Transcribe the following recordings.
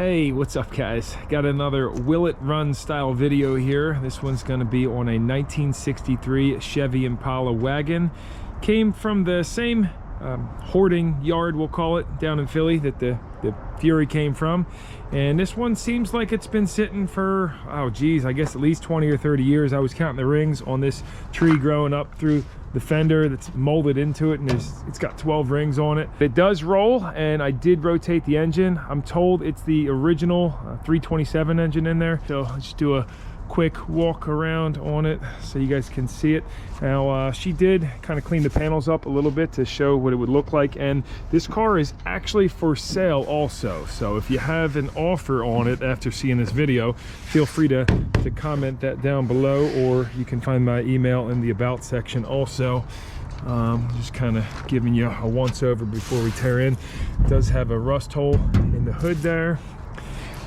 Hey, what's up guys? Got another Will It Run style video here. This one's going to be on a 1963 Chevy Impala Wagon. Came from the same hoarding yard, we'll call it, down in Philly that the Fury came from. And this one seems like it's been sitting for, oh geez, I guess at least 20 or 30 years. I was counting the rings on this tree growing up through the fender that's molded into it, and it's got 12 rings on it. It does roll, and I did rotate the engine. I'm told it's the original 327 engine in there. So I'll just do a quick walk around on it so you guys can see it. Now she did kind of clean the panels up a little bit to show what it would look like, and this car is actually for sale also. So if you have an offer on it after seeing this video, feel free to comment that down below, or you can find my email in the about section also. Just kind of giving you a once over before we tear in. It does have a rust hole in the hood there.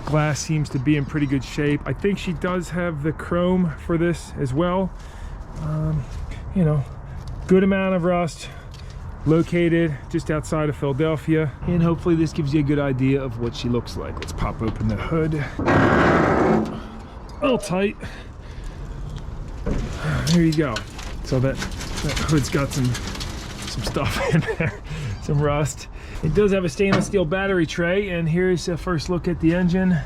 Glass seems to be in pretty good shape. I think she does have the chrome for this as well. You know, good amount of rust, located just outside of Philadelphia, and hopefully this gives you a good idea of what she looks like. Let's pop open the hood. A little tight. There you go. So that hood's got some stuff in there, some rust. It does have a stainless steel battery tray, and here's a first look at the engine.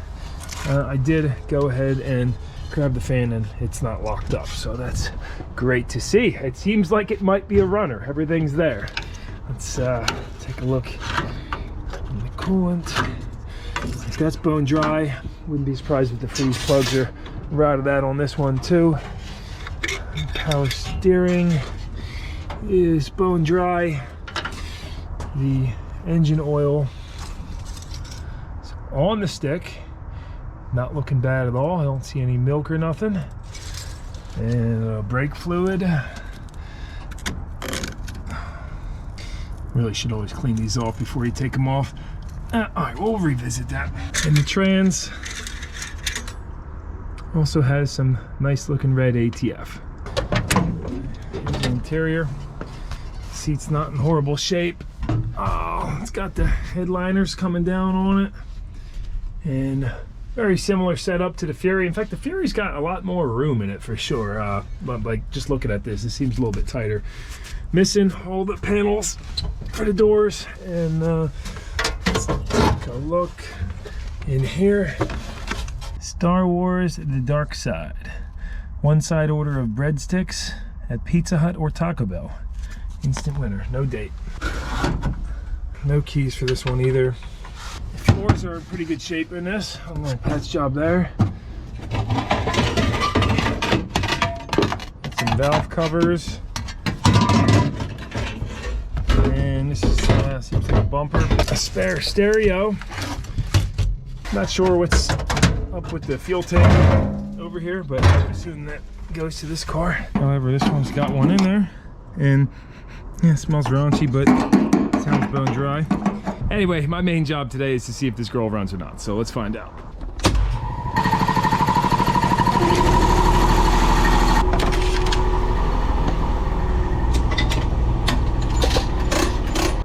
I did go ahead and grab the fan, and it's not locked up, so that's great to see. It seems like it might be a runner. Everything's there. Let's take a look in the coolant. That's bone dry. Wouldn't be surprised if the freeze plugs are out of that on this one too. Power steering is bone dry. The engine oil is on the stick, not looking bad at all. I don't see any milk or nothing. And brake fluid. Really should always clean these off before you take them off. All right, we'll revisit that. And the trans also has some nice looking red ATF. Here's the interior. Seat's not in horrible shape. Oh, it's got the headliners coming down on it, and very similar setup to the Fury. In fact, the Fury's got a lot more room in it for sure. But like, just looking at this, it seems a little bit tighter. Missing all the panels for the doors, and let's take a look in here. Star Wars: The Dark Side. One side order of breadsticks at Pizza Hut or Taco Bell. Instant winner. No date. No keys for this one either. The floors are in pretty good shape in this. I'm going to patch job there. Some valve covers. And this is seems like a bumper. A spare stereo. Not sure what's up with the fuel tank over here, but I assume that goes to this car. However, this one's got one in there, and yeah, it smells raunchy, but sounds bone dry. Anyway, my main job today is to see if this girl runs or not, so let's find out.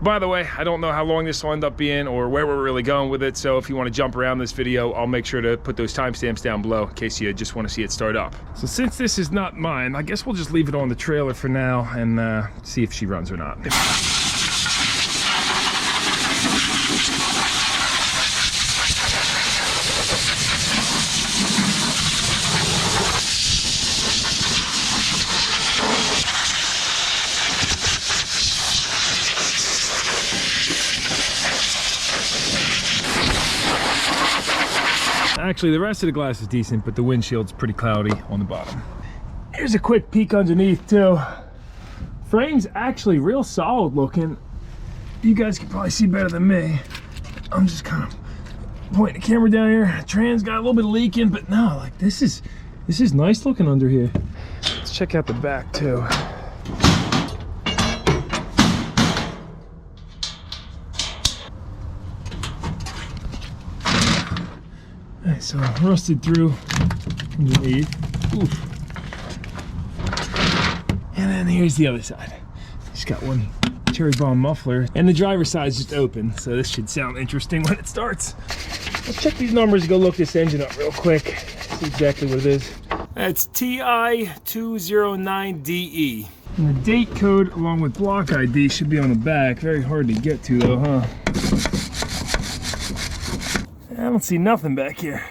By the way, I don't know how long this will end up being or where we're really going with it, so if you want to jump around this video, I'll make sure to put those timestamps down below in case you just want to see it start up. So since this is not mine, I guess we'll just leave it on the trailer for now and see if she runs or not. Actually, the rest of the glass is decent, but the windshield's pretty cloudy on the bottom. Here's a quick peek underneath too. Frame's actually real solid looking. You guys can probably see better than me. I'm just kind of pointing the camera down here. Trans got a little bit of leaking, but no, like this is nice looking under here. Let's check out the back too. Alright, so rusted through underneath. Oof. And then here's the other side. Just got one cherry bomb muffler, and the driver's side is just open, so this should sound interesting when it starts. Let's check these numbers and go look this engine up real quick. See exactly what it is. That's TI209DE. And the date code along with block ID should be on the back. Very hard to get to though, huh? I don't see nothing back here.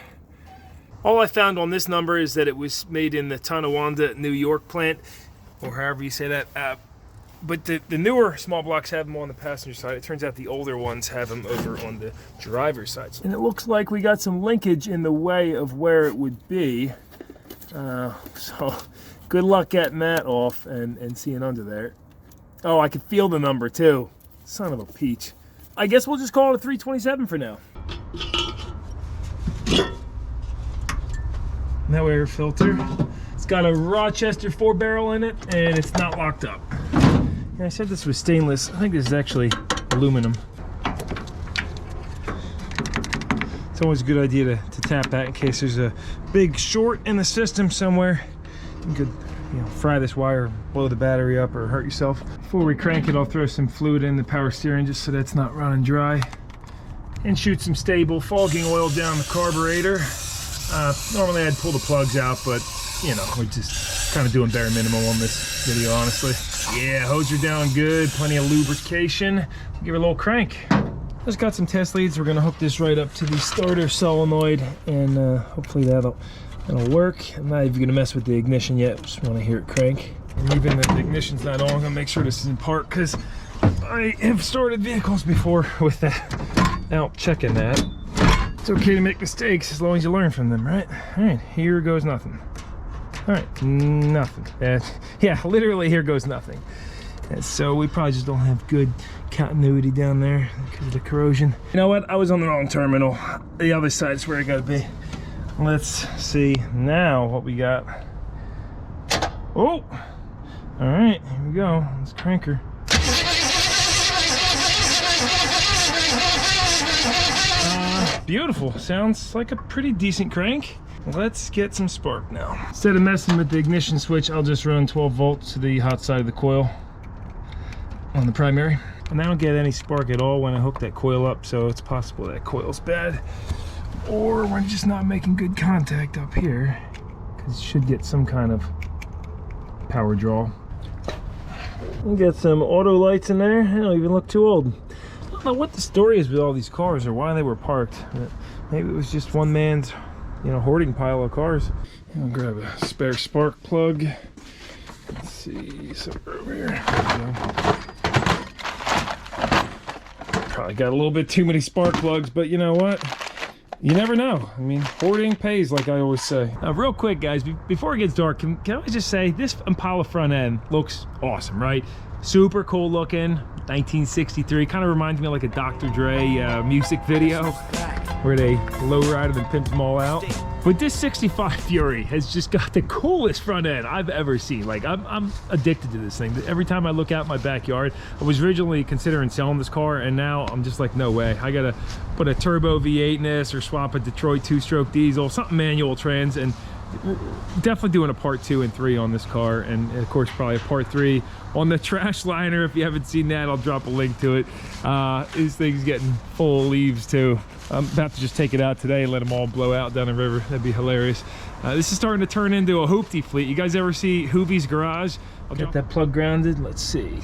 All I found on this number is that it was made in the Tonawanda, New York plant, or however you say that. But the newer small blocks have them on the passenger side. It turns out the older ones have them over on the driver's side. And it looks like we got some linkage in the way of where it would be. So good luck getting that off and seeing under there. Oh, I can feel the number too. Son of a peach. I guess we'll just call it a 327 for now. No air filter. It's got a Rochester 4-barrel in it, and it's not locked up. And I said this was stainless. I think this is actually aluminum. It's always a good idea to tap that in case there's a big short in the system somewhere. You could, fry this wire, blow the battery up, or hurt yourself. Before we crank it, I'll throw some fluid in the power steering just so that's not running dry. And shoot some stable fogging oil down the carburetor. Normally I'd pull the plugs out, but we're just kind of doing bare minimum on this video, honestly. Yeah, hose are down good, plenty of lubrication. Give it a little crank. Just got some test leads. We're gonna hook this right up to the starter solenoid, and hopefully that'll work. I'm not even gonna mess with the ignition yet. Just want to hear it crank. And even if the ignition's not on, I'm gonna make sure this is in park because I have started vehicles before with that. Now checking that. It's okay to make mistakes as long as you learn from them, right? All right, here goes nothing. All right, nothing. Yeah, literally here goes nothing. And so we probably just don't have good continuity down there because of the corrosion. You know what? I was on the wrong terminal. The other side is where I gotta be. Let's see now what we got. Oh, all right, here we go. Let's crank her. Beautiful. Sounds like a pretty decent crank. Let's get some spark now. Instead of messing with the ignition switch, I'll just run 12 volts to the hot side of the coil on the primary. And I don't get any spark at all when I hook that coil up, so it's possible that coil's bad. Or we're just not making good contact up here, because it should get some kind of power draw. We got some auto lights in there. They don't even look too old. I don't know what the story is with all these cars or why they were parked. Maybe it was just one man's, hoarding pile of cars. I'll grab a spare spark plug. Let's see, somewhere over here. There we go. Probably got a little bit too many spark plugs, but you know what? You never know. I mean, hoarding pays, like I always say. Now, real quick, guys, before it gets dark, can I just say this Impala front end looks awesome, right? Super cool looking, 1963. Kind of reminds me of like a Dr. Dre music video where they lowrider and pimp them all out. But this 65 Fury has just got the coolest front end I've ever seen. Like, I'm addicted to this thing. Every time I look out my backyard, I was originally considering selling this car, and now I'm just like, no way. I gotta put a turbo V8 in this or swap a Detroit 2-stroke diesel, something manual trans, and definitely doing a part 2 and 3 on this car, and of course probably a part 3 on the trash liner. If you haven't seen that, I'll drop a link to it. This thing's getting full of leaves too. I'm about to just take it out today and let them all blow out down the river. That'd be hilarious. This is starting to turn into a hoopty fleet. You guys ever see Hoovie's Garage? I'll get that plug grounded. Let's see.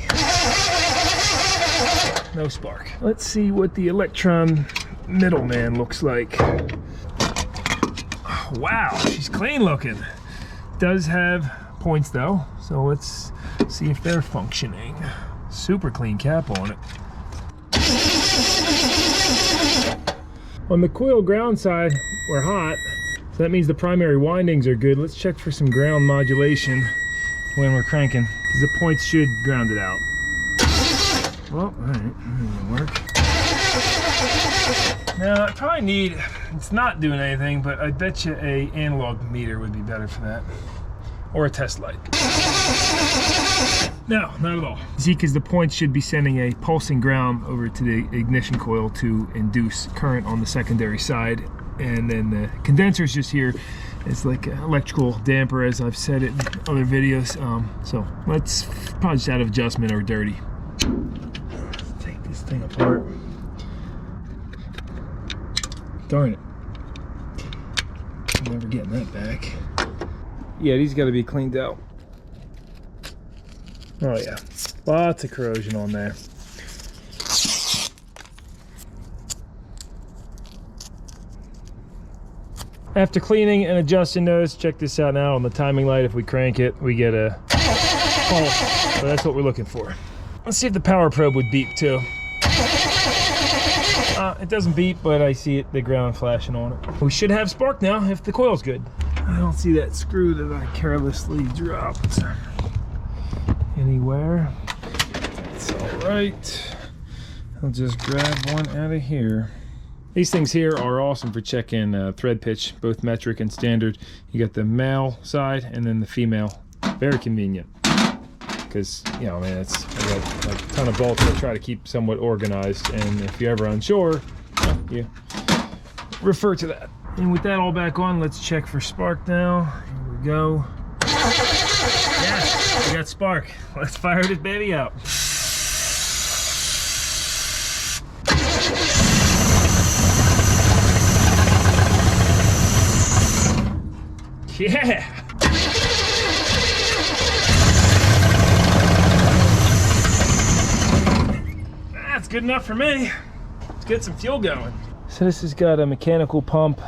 No spark. Let's see what the Electron middleman looks like. Wow, she's clean looking. Does have points though, so let's see if they're functioning. Super clean cap on it. On the coil ground side, we're hot, so that means the primary windings are good. Let's check for some ground modulation when we're cranking, because the points should ground it out. Well, all right, that didn't work. Now, I probably need, it's not doing anything, but I bet you a analog meter would be better for that. Or a test light. No, not at all. See, because the points should be sending a pulsing ground over to the ignition coil to induce current on the secondary side. And then the condenser's just here. It's like an electrical damper, as I've said it in other videos. So let's probably just out of adjustment or dirty. Let's take this thing apart. Darn it. I'm never getting that back. Yeah, these got to be cleaned out. Oh yeah, lots of corrosion on there. After cleaning and adjusting those, check this out now on the timing light. If we crank it, we get a pulse. So that's what we're looking for. Let's see if the power probe would beep too. It doesn't beep, but I see it, the ground flashing on it. We should have spark now if the coil's good. I don't see that screw that I carelessly dropped anywhere. That's all right. I'll just grab one out of here. These things here are awesome for checking thread pitch, both metric and standard. You got the male side and then the female. Very convenient. Because, you know, man, I got like a ton of bolts I try to keep somewhat organized, and if you're ever unsure, you refer to that. And with that all back on, let's check for spark now. Here we go. Yes, we got spark. Let's fire this baby up. Yeah! That's good enough for me. Let's get some fuel going. So this has got a mechanical pump,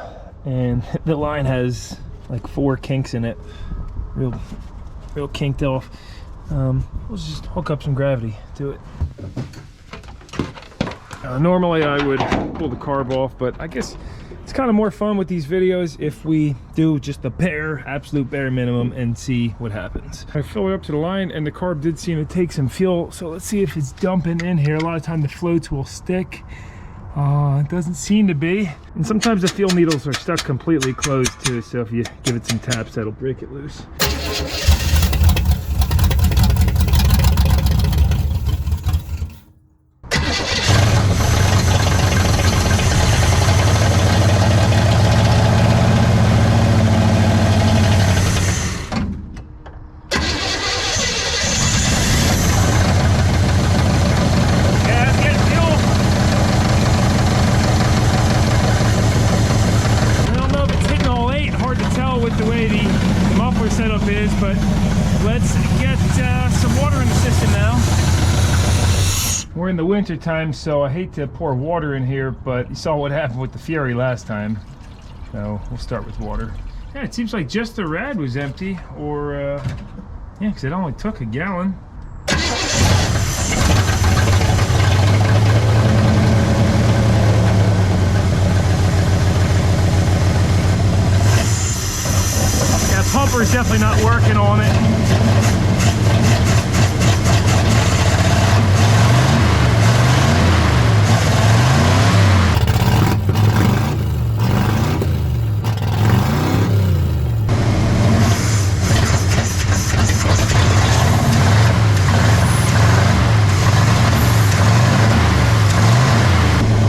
and the line has like 4 kinks in it. Real kinked off. Let's just hook up some gravity to it. Normally I would pull the carb off, but I guess it's kind of more fun with these videos if we do just the absolute bare minimum and see what happens. I fill it up to the line, and the carb did seem to take some fuel, so let's see if it's dumping in here. A lot of time the floats will stick. It doesn't seem to be. And sometimes the fuel needles are stuck completely closed too, so if you give it some taps, that'll break it loose. But let's get some water in the system now. We're in the winter time, so I hate to pour water in here, but you saw what happened with the Fury last time, so we'll start with water. Yeah, it seems like just the rad was empty, or yeah, because it only took a gallon. Pumper's definitely not working on it.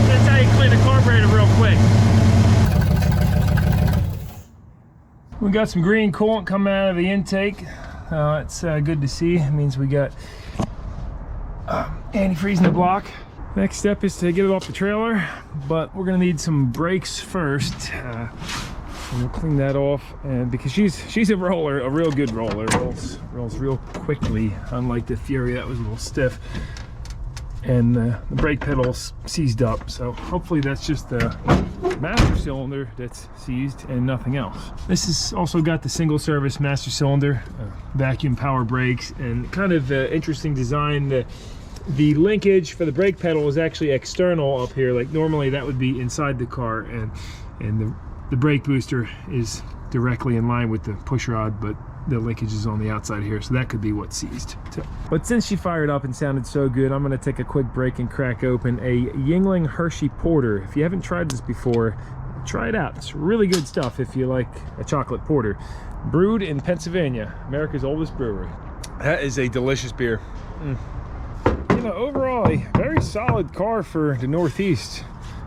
That's how you clean the carburetor real quick. We got some green coolant coming out of the intake. It's good to see. It means we got antifreeze in the block. Next step is to get it off the trailer, but we're gonna need some brakes first. And we'll clean that off, and because she's a roller, a real good roller, rolls real quickly, unlike the Fury that was a little stiff. And the brake pedal's seized up, so hopefully that's just the master cylinder that's seized and nothing else. This has also got the single service master cylinder, vacuum power brakes, and kind of interesting design. The linkage for the brake pedal is actually external up here. Like normally that would be inside the car, and the brake booster is directly in line with the push rod, but the linkage is on the outside here, so that could be what's seized. But since she fired up and sounded so good, I'm going to take a quick break and crack open a Yuengling Hershey Porter. If you haven't tried this before, try it out. It's really good stuff if you like a chocolate porter. Brewed in Pennsylvania, America's oldest brewery. That is a delicious beer. You know, overall, a very solid car for the Northeast.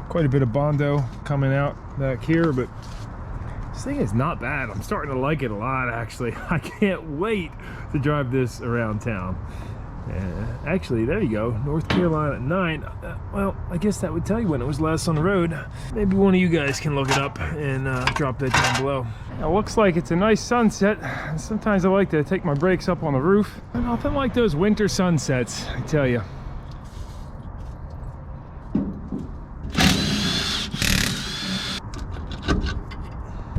Quite a bit of Bondo coming out back here, but this thing is not bad. I'm starting to like it a lot, actually. I can't wait to drive this around town. Actually, there you go, North Carolina 9. Well, I guess that would tell you when it was last on the road. Maybe one of you guys can look it up and drop that down below. It looks like it's a nice sunset. Sometimes I like to take my brakes up on the roof. Nothing like those winter sunsets, I tell you.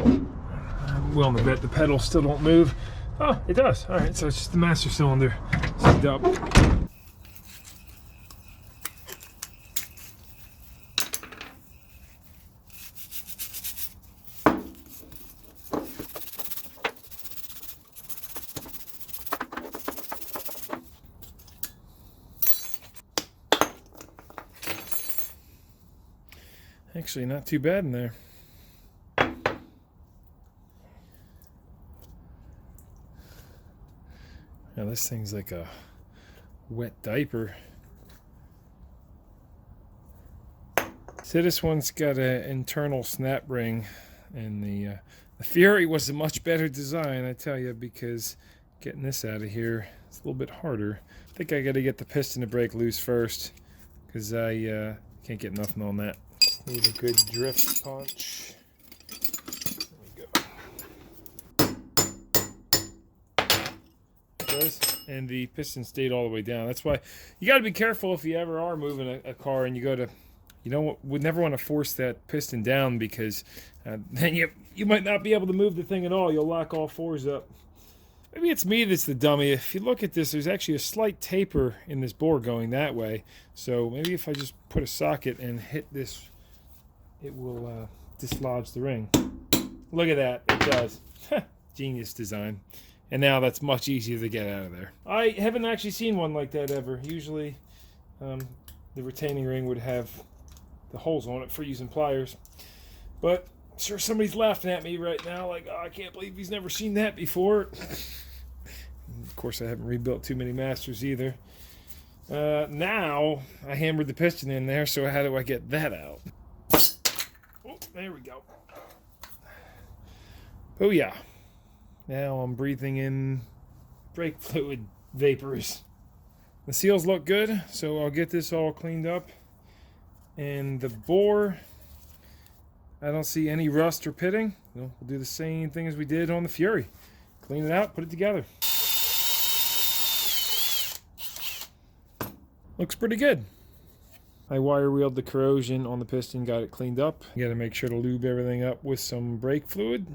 I'm willing to bet the pedal still don't move. Oh, it does. All right, so it's just the master cylinder synced up. Actually, not too bad in there. Now this thing's like a wet diaper. So this one's got an internal snap ring, and the Fury was a much better design, I tell you, because getting this out of here is a little bit harder. I think I got to get the piston to break loose first, because I can't get nothing on that. Need a good drift punch. There we go. And the piston stayed all the way down. That's why you got to be careful if you ever are moving a car and you go to, would never want to force that piston down, because then you might not be able to move the thing at all. You'll lock all fours up. Maybe it's me that's the dummy. If you look at this, there's actually a slight taper in this bore going that way. So maybe if I just put a socket and hit this, it will dislodge the ring. Look at that, it does. Genius design. And now that's much easier to get out of there. I haven't actually seen one like that ever. Usually the retaining ring would have the holes on it for using pliers. But I'm sure somebody's laughing at me right now like, oh, I can't believe he's never seen that before. Of course, I haven't rebuilt too many Masters either. Now I hammered the piston in there, so how do I get that out? Oh, there we go. Oh yeah. Now I'm breathing in brake fluid vapors. The seals look good, so I'll get this all cleaned up. And the bore, I don't see any rust or pitting. We'll do the same thing as we did on the Fury. Clean it out, put it together. Looks pretty good. I wire wheeled the corrosion on the piston, got it cleaned up. You gotta make sure to lube everything up with some brake fluid.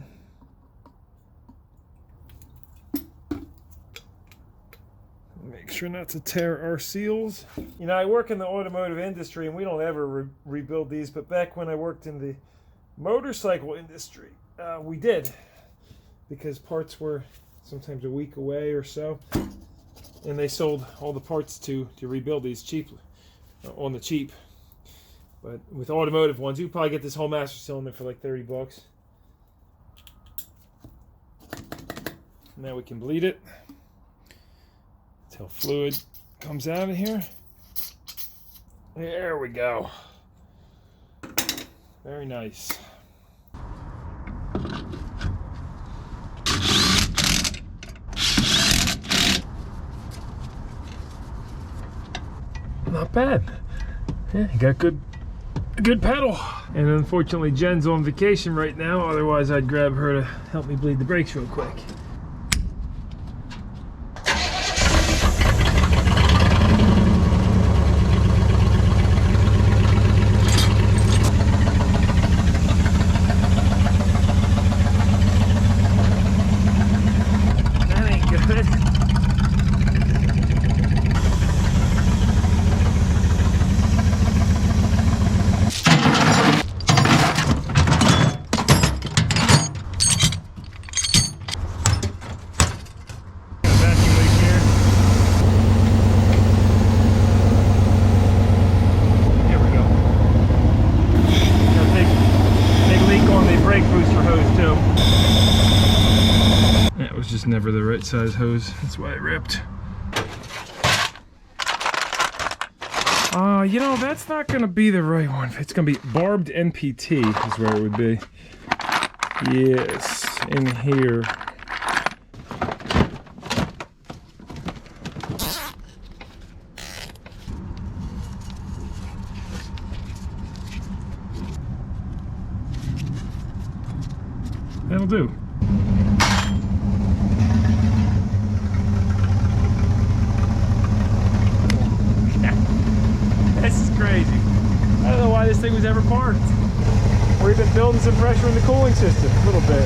Make sure not to tear our seals. I work in the automotive industry and we don't ever rebuild these, but back when I worked in the motorcycle industry, we did, because parts were sometimes a week away or so, and they sold all the parts to rebuild these cheaply, on the cheap. But with automotive ones, you probably get this whole master cylinder for like 30 bucks. Now we can bleed it until fluid comes out of here. There we go. Very nice. Not bad. Yeah, you got a good pedal. And unfortunately Jen's on vacation right now, otherwise I'd grab her to help me bleed the brakes real quick. That ain't good. Just never the right size hose. That's why it ripped. That's not gonna be the right one. It's gonna be barbed NPT is where it would be. Yes, in here. this thing was ever parked. We're even building some pressure in the cooling system a little bit.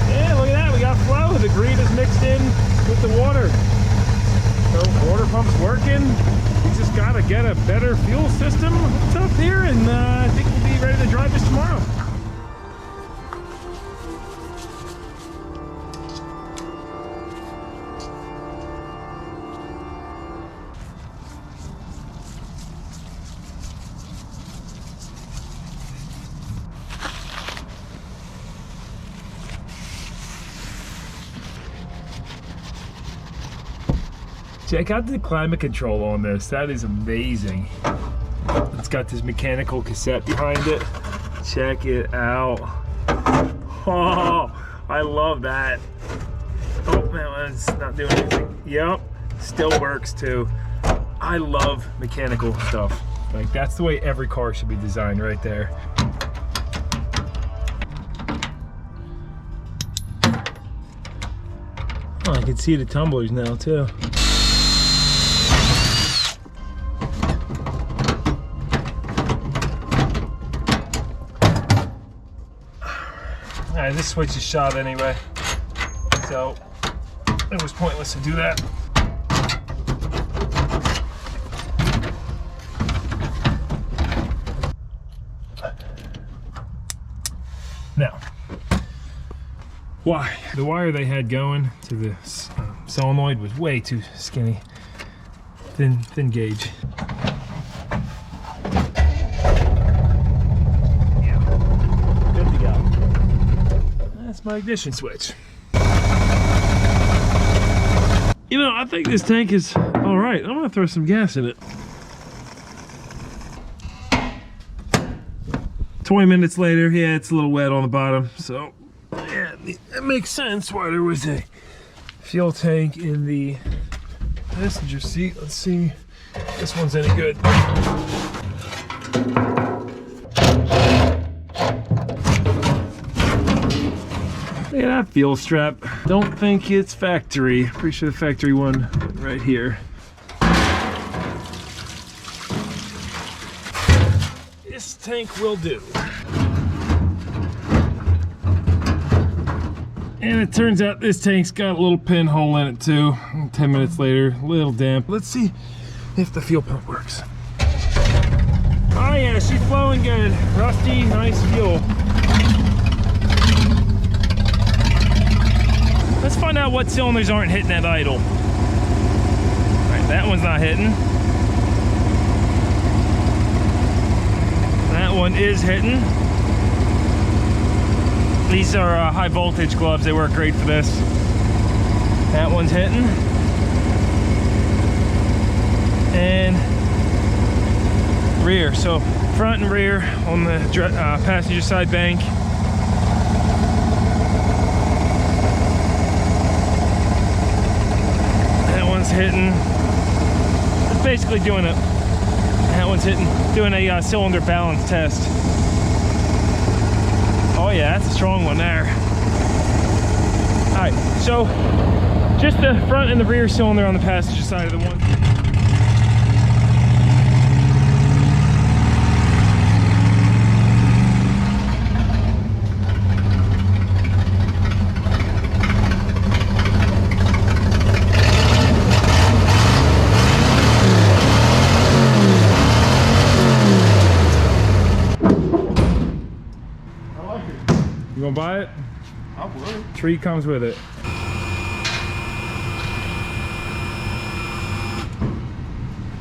Yeah, look at that, we got flow. The green is mixed in with the water. So water pump's working. We just gotta get a better fuel system hooked up here, and I think we'll be ready to drive this tomorrow. Check out the climate control on this. That is amazing. It's got this mechanical cassette behind it. Check it out. Oh, I love that. Oh, that one's not doing anything. Yep, still works too. I love mechanical stuff. Like, that's the way every car should be designed right there. Oh, I can see the tumblers now too. Alright, this switch is shot anyway, so it was pointless to do that. Now, why? The wire they had going to the solenoid was way too skinny, thin gauge. That's my ignition switch. You know, I think this tank is all right. I'm gonna throw some gas in it. 20 minutes later, yeah, it's a little wet on the bottom, so yeah, it makes sense why there was a fuel tank in the passenger seat. Let's see if this one's any good. Look at that fuel strap. Don't think it's factory. Pretty sure the factory one right here. This tank will do. And it turns out this tank's got a little pinhole in it too. 10 minutes later, a little damp. Let's see if the fuel pump works. Oh yeah, she's flowing good. Rusty, nice fuel. Let's find out what cylinders aren't hitting at idle. All right, that one's not hitting. That one is hitting. These are high voltage gloves. They work great for this. That one's hitting. And rear. So front and rear on the passenger side bank. Hitting. It's basically doing a, that one's hitting, doing a cylinder balance test. Oh yeah, that's a strong one there. All right, so just the front and the rear cylinder on the passenger side of the one. You gonna buy it? I would. Tree comes with it.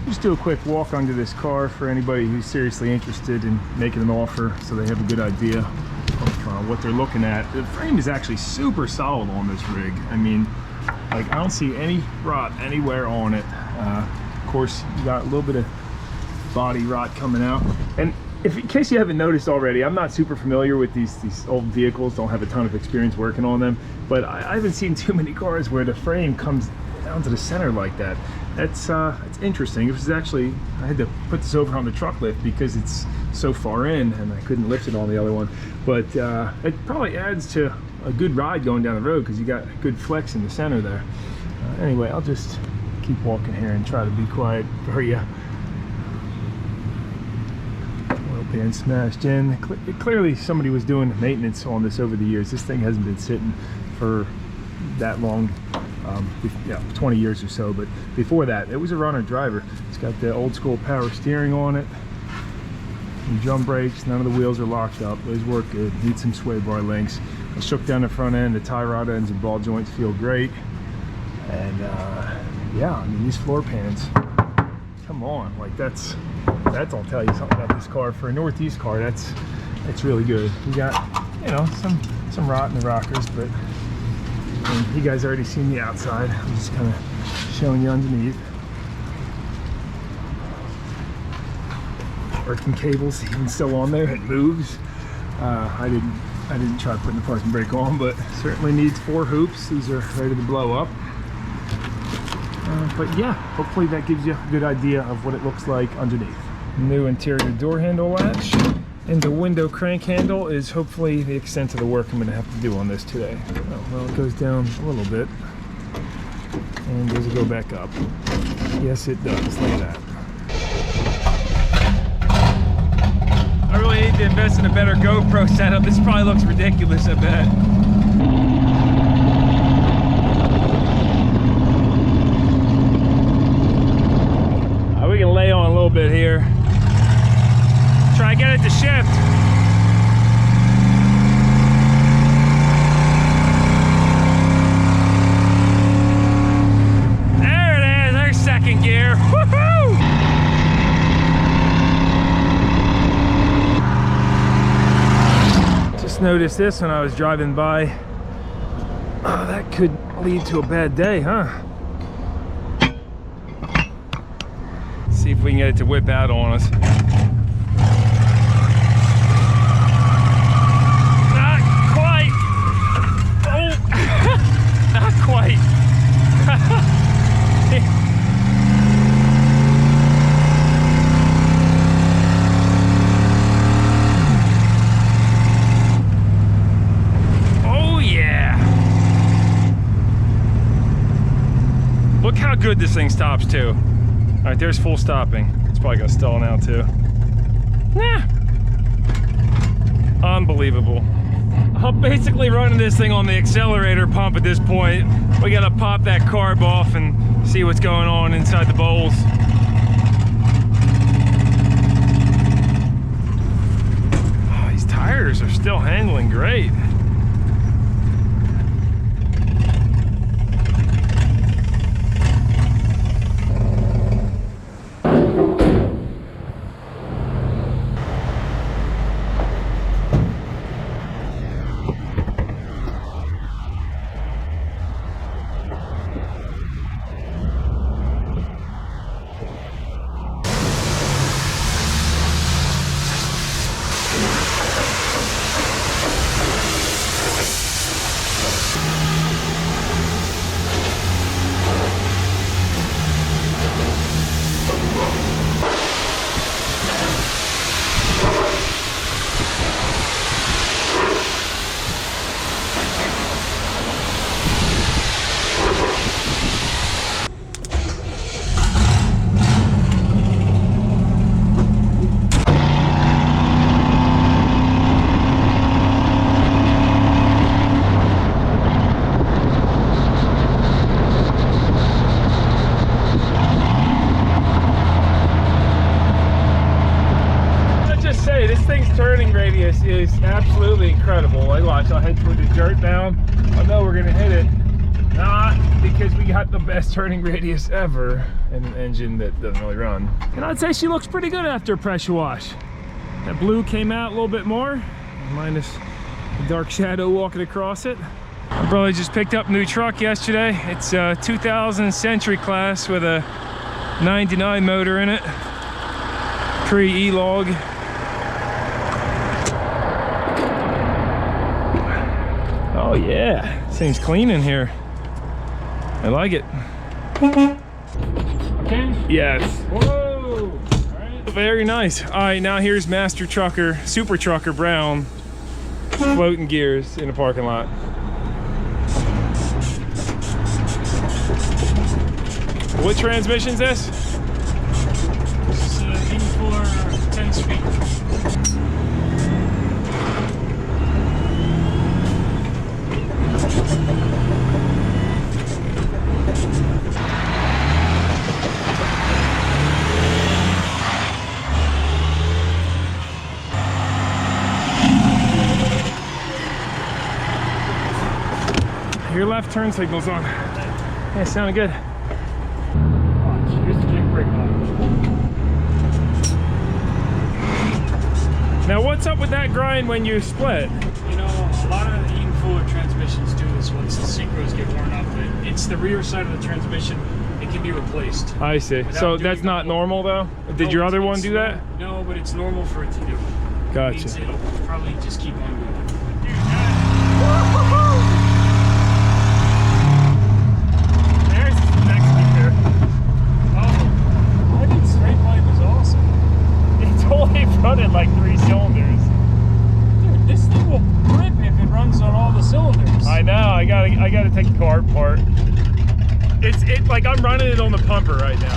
Just do a quick walk onto this car for anybody who's seriously interested in making an offer, so they have a good idea of what they're looking at. The frame is actually super solid on this rig. I mean, like, I don't see any rot anywhere on it. Of course, you got a little bit of body rot coming out. And in case you haven't noticed already, I'm not super familiar with these old vehicles, don't have a ton of experience working on them, but I haven't seen too many cars where the frame comes down to the center like that. That's interesting. It was actually, I had to put this over on the truck lift because it's so far in and I couldn't lift it on the other one. But it probably adds to a good ride going down the road because you got good flex in the center there. Anyway, I'll just keep walking here and try to be quiet for you. pan smashed in. Clearly somebody was doing maintenance on this over the years. This thing hasn't been sitting for that long, 20 years or so, but before that it was a runner driver. It's got the old school power steering on it, and drum brakes. None of the wheels are locked up. Those work good. Need some sway bar links. I shook down the front end. The tie rod ends and ball joints feel great. And yeah, I mean, these floor pans, come on, like that's I'll tell you something about this car. For a Northeast car, that's really good. You got, you know, some rot in the rockers, but you guys already seen the outside. I'm just kind of showing you underneath. Working cables even still on there. It moves. I didn't try putting the parking brake on, but certainly needs 4 hoops. These are ready to blow up. But yeah, hopefully that gives you a good idea of what it looks like underneath. New interior door handle latch, and the window crank handle is hopefully the extent of the work I'm going to have to do on this today. Oh, well, it goes down a little bit, and does it go back up? Yes, it does. Look at that. I really need to invest in a better GoPro setup. This probably looks ridiculous, I bet. We can lay on a little bit here. Try to get it to shift. There it is, there's second gear. Woohoo! Just noticed this when I was driving by. Oh, that could lead to a bad day, huh? See if we can get it to whip out on us. Not quite. Oh, not quite. Oh yeah. Look how good this thing stops too. All right, there's full stopping. It's probably gonna stall now too. Nah. Unbelievable. I'm basically running this thing on the accelerator pump at this point. We gotta pop that carb off and see what's going on inside the bowls. Oh, these tires are still handling great. Is absolutely incredible. Like, watch, I'll head toward the dirt now. I know we're gonna hit it. Not because we got the best turning radius ever and an engine that doesn't really run. And I'd say she looks pretty good after a pressure wash. That blue came out a little bit more, minus the dark shadow walking across it. My brother just picked up a new truck yesterday. It's a 2000 Century class with a 99 motor in it. Pre-E-log. Oh yeah, seems clean in here. I like it. Okay. Yes. Whoa. All right. Very nice. All right, now here's Master Trucker, Super Trucker Brown, floating gears in a parking lot. What transmission is this? It's 10 speed. your left turn signal's on. Yeah, sounded good. Here's the jig brake on. Now, what's up with that grind when you split? You know, a lot of even fuller transmissions do this once the synchros get worn up. But it's the rear side of the transmission. It can be replaced. I see. So that's not normal though? Did your other one do that? No, but it's normal for it to do. Gotcha. It means it'll probably just keep on going. There's the next gear. Oh, I think straight pipe is awesome. It's only running like 3 cylinders. Dude, this thing will rip if it runs on all the cylinders. I know. I gotta take the carb apart. It's like I'm running it on the pumper right now.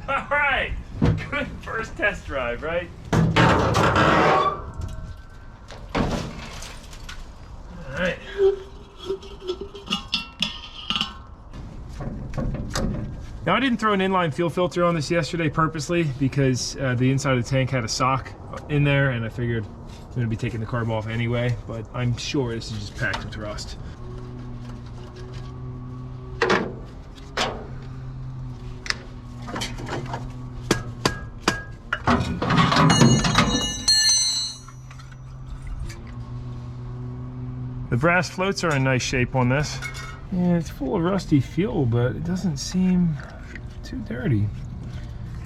All right, good first test drive, right? All right. Now, I didn't throw an inline fuel filter on this yesterday purposely because the inside of the tank had a sock in there, and I figured I'm going to be taking the carb off anyway, but I'm sure this is just packed with rust. The brass floats are in nice shape on this. Yeah, it's full of rusty fuel, but it doesn't seem too dirty.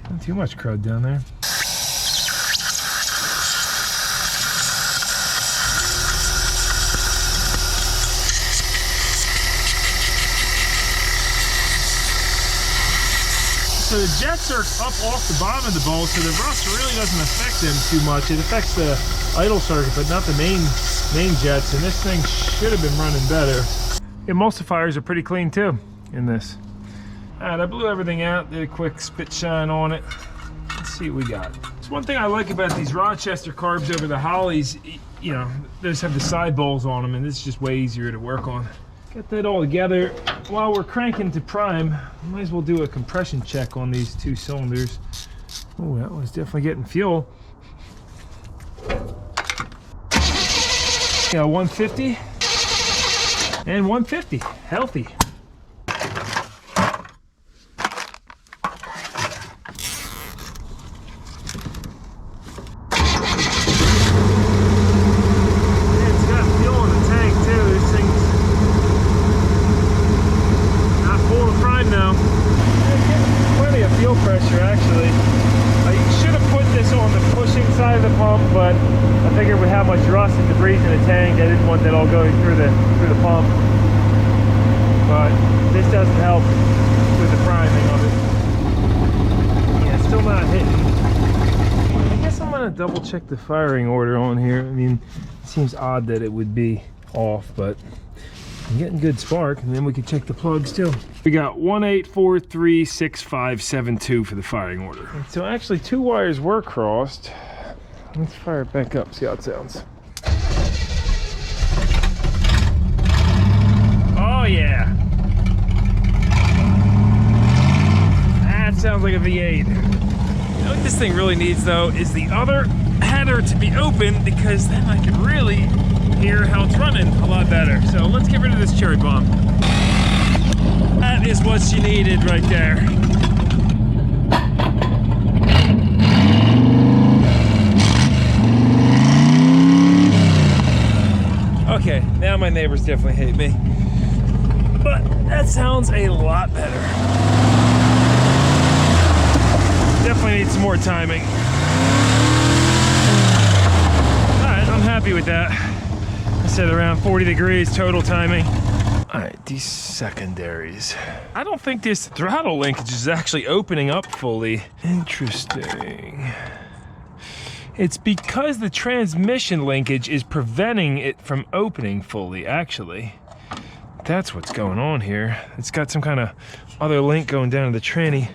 Not too much crud down there. So the jets are up off the bottom of the bowl, so the rust really doesn't affect them too much. It affects the idle circuit, but not the main jets, and this thing should have been running better. Emulsifiers are pretty clean too in this. Alright, I blew everything out, did a quick spit shine on it. Let's see what we got. So one thing I like about these Rochester carbs over the Hollies, you know, they just have the side bowls on them, and this is just way easier to work on. Got that all together. While we're cranking to prime, might as well do a compression check on these 2 cylinders. Oh, that was definitely getting fuel. Yeah, 150 and 150, healthy. But I figured with how much rust and debris in the tank, I didn't want that all going through the pump. But this doesn't help with the priming of it. Yeah, still not hitting. I guess I'm gonna double check the firing order on here. I mean, it seems odd that it would be off, but I'm getting good spark, and then we can check the plugs too. We got 18436572 for the firing order. And so actually 2 wires were crossed. Let's fire it back up, see how it sounds. Oh yeah! That sounds like a V8. You know what this thing really needs though is the other header to be open, because then I can really hear how it's running a lot better. So let's get rid of this cherry bomb. That is what she needed right there. Okay, now my neighbors definitely hate me. But that sounds a lot better. Definitely need some more timing. Alright, I'm happy with that. I said around 40 degrees total timing. Alright, these secondaries. I don't think this throttle linkage is actually opening up fully. Interesting. It's because the transmission linkage is preventing it from opening fully, actually. That's what's going on here. It's got some kind of other link going down to the tranny.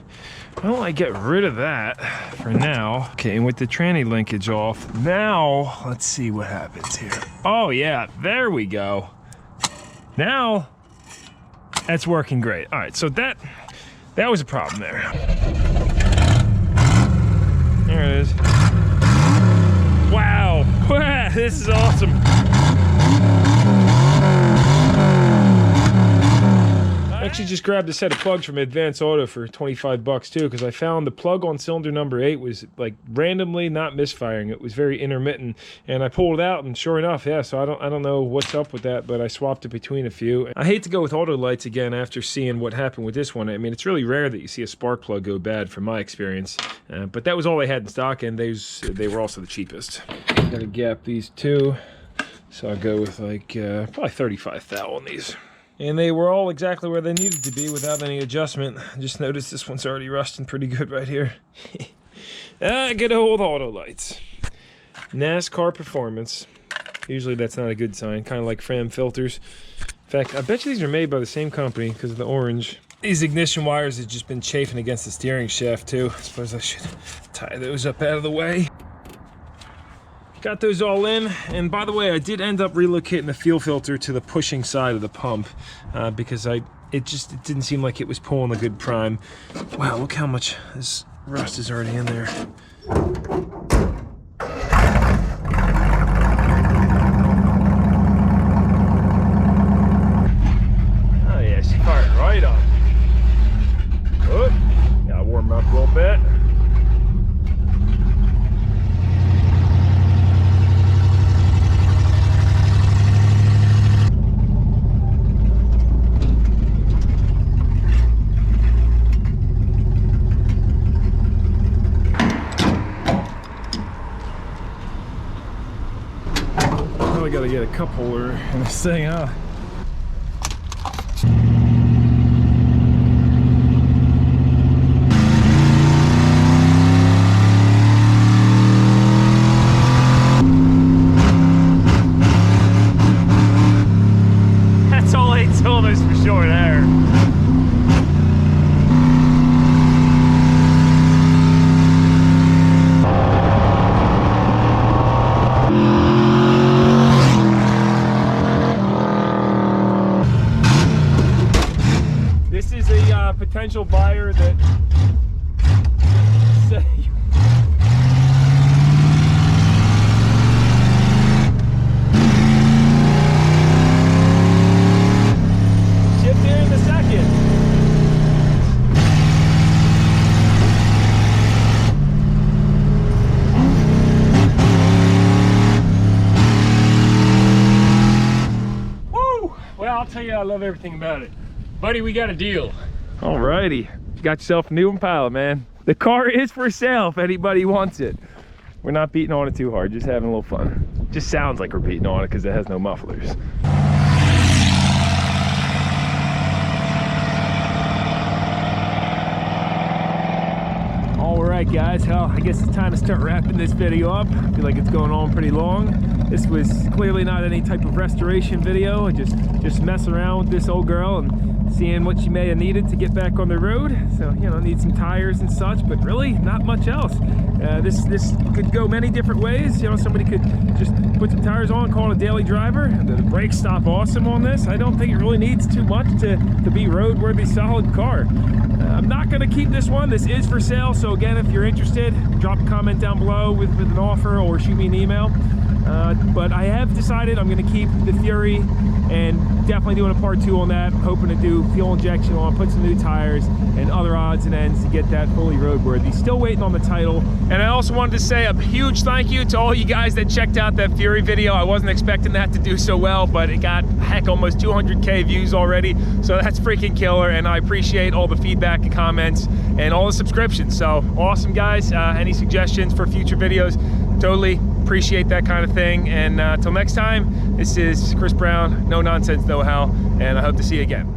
Why don't I get rid of that for now? Okay, and with the tranny linkage off, now let's see what happens here. Oh yeah, there we go. Now That's working great. All right, so that was a problem there. There it is. Wow, this is awesome. I actually just grabbed a set of plugs from Advance Auto for 25 bucks too, because I found the plug on cylinder number 8 was like randomly not misfiring. It was very intermittent, and I pulled it out, and sure enough, yeah. So I don't know what's up with that, but I swapped it between a few. I hate to go with auto lights again after seeing what happened with this one. I mean, it's really rare that you see a spark plug go bad, from my experience. But that was all they had in stock, and they were also the cheapest. Gotta gap these two, so I'll go with like probably 35 thou on these. And they were all exactly where they needed to be without any adjustment. Just noticed this one's already rusting pretty good right here. Good old auto lights. NASCAR performance. Usually that's not a good sign, kind of like Fram filters. In fact, I bet you these are made by the same company because of the orange. These ignition wires have just been chafing against the steering shaft too. I suppose I should tie those up out of the way. Got those all in, and by the way, I did end up relocating the fuel filter to the pushing side of the pump because it didn't seem like it was pulling a good prime. Wow, look how much this rust is already in there. Oh yeah, she fired right up. Oh, gotta warm up a little bit. I gotta get a cup holder in this thing, huh? That's all 8 cylinders for sure there. Potential buyer that say ship here in a second. Woo! Well, I'll tell you, I love everything about it. Buddy, we got a deal. Alrighty, got yourself a new Impala, man. The car is for sale if anybody wants it. We're not beating on it too hard, just having a little fun. Just sounds like we're beating on it because it has no mufflers. Alright guys, well, I guess it's time to start wrapping this video up. I feel like it's going on pretty long. This was clearly not any type of restoration video. I just mess around with this old girl and seeing what she may have needed to get back on the road. So, you know, need some tires and such, but really not much else. This could go many different ways. You know, somebody could just put some tires on, call it a daily driver. The brakes stop awesome on this. I don't think it really needs too much to be roadworthy, solid car. I'm not gonna keep this one. This is for sale. So again, if you're interested, drop a comment down below with an offer or shoot me an email. But I have decided I'm going to keep the Fury and definitely doing a part 2 on that. I'm hoping to do fuel injection on, put some new tires and other odds and ends to get that fully roadworthy. Still waiting on the title. And I also wanted to say a huge thank you to all you guys that checked out that Fury video. I wasn't expecting that to do so well, but it got, heck, almost 200K views already. So that's freaking killer, and I appreciate all the feedback and comments and all the subscriptions. So awesome, guys. Any suggestions for future videos? Totally appreciate that kind of thing. And until next time, this is Chris Brown, No Nonsense Know How, and I hope to see you again.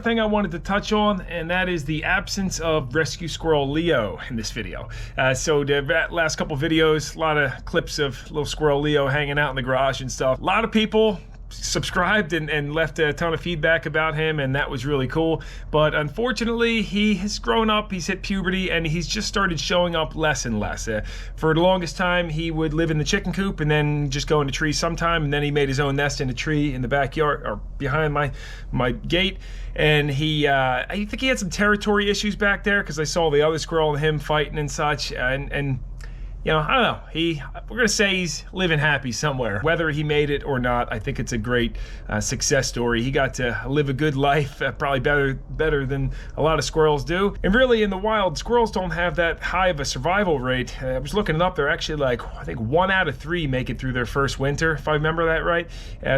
thing I wanted to touch on, and that is the absence of rescue squirrel Leo in this video. So the last couple videos, a lot of clips of little squirrel Leo hanging out in the garage and stuff. A lot of people subscribed and left a ton of feedback about him, and that was really cool. But unfortunately, he has grown up, he's hit puberty, and he's just started showing up less and less. For the longest time, he would live in the chicken coop and then just go in the tree sometime, and then he made his own nest in a tree in the backyard or behind my gate. And I think he had some territory issues back there, because I saw the other squirrel and him fighting and such, and you know, I don't know, we're gonna say he's living happy somewhere. Whether he made it or not, I think it's a great success story. He got to live a good life, probably better than a lot of squirrels do. And really, in the wild, squirrels don't have that high of a survival rate. I was looking it up, they're actually like, I think 1 out of 3 make it through their first winter, if I remember that right.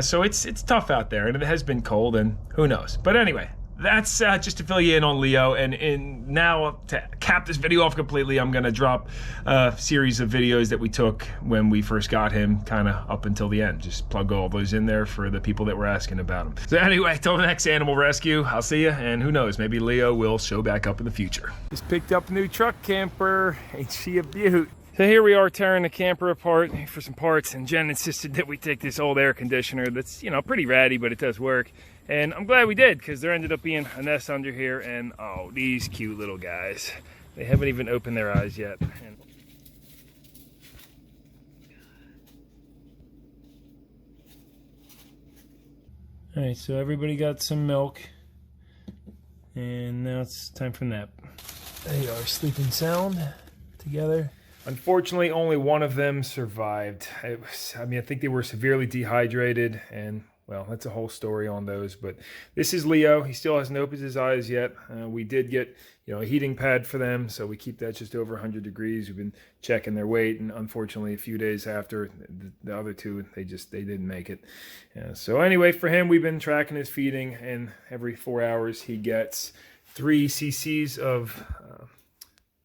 So it's tough out there, and it has been cold, and who knows. But anyway, that's just to fill you in on Leo, and now to cap this video off completely, I'm gonna drop a series of videos that we took when we first got him, kind of up until the end. Just plug all those in there for the people that were asking about him. So anyway, till the next animal rescue, I'll see you, and who knows, maybe Leo will show back up in the future. Just picked up a new truck camper, ain't she a beaut? So here we are tearing the camper apart for some parts, and Jen insisted that we take this old air conditioner that's, you know, pretty ratty, but it does work. And I'm glad we did, because there ended up being a nest under here, and oh, these cute little guys. They haven't even opened their eyes yet. And all right, so everybody got some milk, and now it's time for nap. They are sleeping sound together. Unfortunately, only one of them survived. I think they were severely dehydrated, and well, that's a whole story on those. But this is Leo. He still hasn't opened his eyes yet. We did get, you know, a heating pad for them, so we keep that just over 100 degrees. We've been checking their weight, and unfortunately, a few days after the other two, they didn't make it. So anyway, for him, we've been tracking his feeding, and every 4 hours he gets 3 cc's of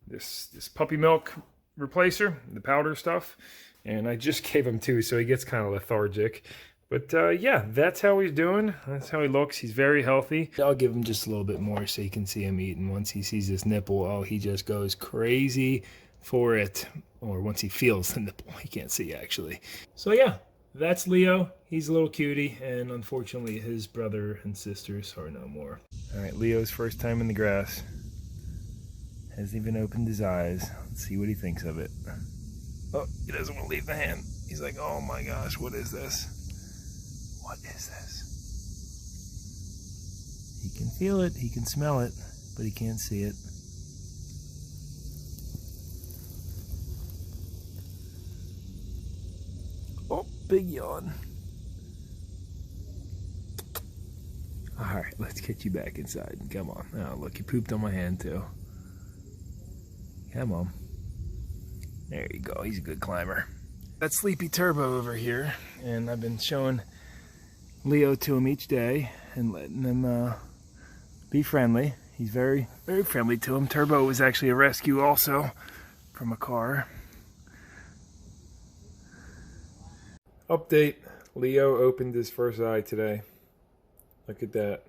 this puppy milk replacer, the powder stuff, and I just gave him 2, so he gets kind of lethargic. But yeah, that's how he's doing. That's how he looks. He's very healthy. I'll give him just a little bit more so you can see him eating. Once he sees this nipple, oh, he just goes crazy for it. Or once he feels the nipple, he can't see actually. So yeah, that's Leo. He's a little cutie, and unfortunately his brother and sisters are no more. All right, Leo's first time in the grass. Hasn't even opened his eyes. Let's see what he thinks of it. Oh, he doesn't want to leave the hand. He's like, oh my gosh, what is this? What is this? He can feel it, he can smell it, but he can't see it. Oh, big yawn. All right, let's get you back inside. Come on. Oh, look, he pooped on my hand too. Come on. There you go, he's a good climber. That's Sleepy Turbo over here, and I've been showing Leo to him each day and letting him be friendly. He's very, very friendly to him. Turbo was actually a rescue also from a car. Update, Leo opened his first eye today. Look at that.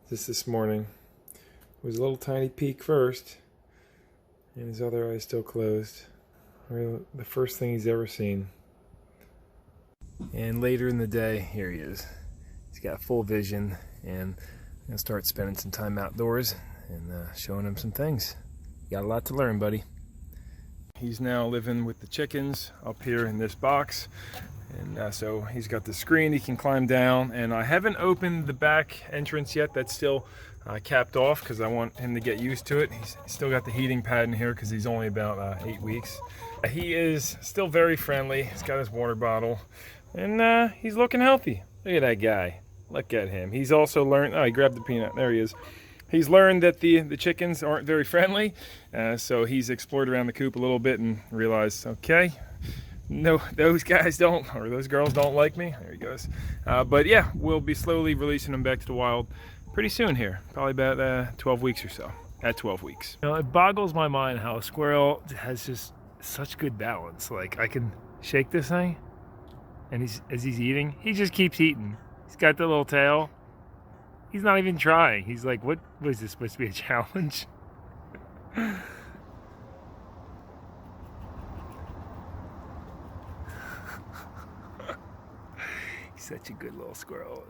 Just this morning. It was a little tiny peek first, and his other eye's still closed. The first thing he's ever seen. And later in the day, here he is. He's got full vision, and I'm gonna start spending some time outdoors and showing him some things. You got a lot to learn, buddy. He's now living with the chickens up here in this box, and so he's got the screen he can climb down, and I haven't opened the back entrance yet. That's still capped off because I want him to get used to it. He's still got the heating pad in here because he's only about 8 weeks. He is still very friendly. He's got his water bottle, and he's looking healthy. Look at that guy. Look at him. He's also learned, oh, he grabbed the peanut. There he is. He's learned that the chickens aren't very friendly, so he's explored around the coop a little bit and realized, okay, no, those guys don't, or those girls don't like me. There he goes. But yeah, we'll be slowly releasing him back to the wild pretty soon here, probably about 12 weeks or so, at 12 weeks. You know, it boggles my mind how a squirrel has just such good balance. Like, I can shake this thing, and as he's eating, he just keeps eating. He's got the little tail, He's not even trying. He's like, what was this supposed to be, a challenge? He's such a good little squirrel.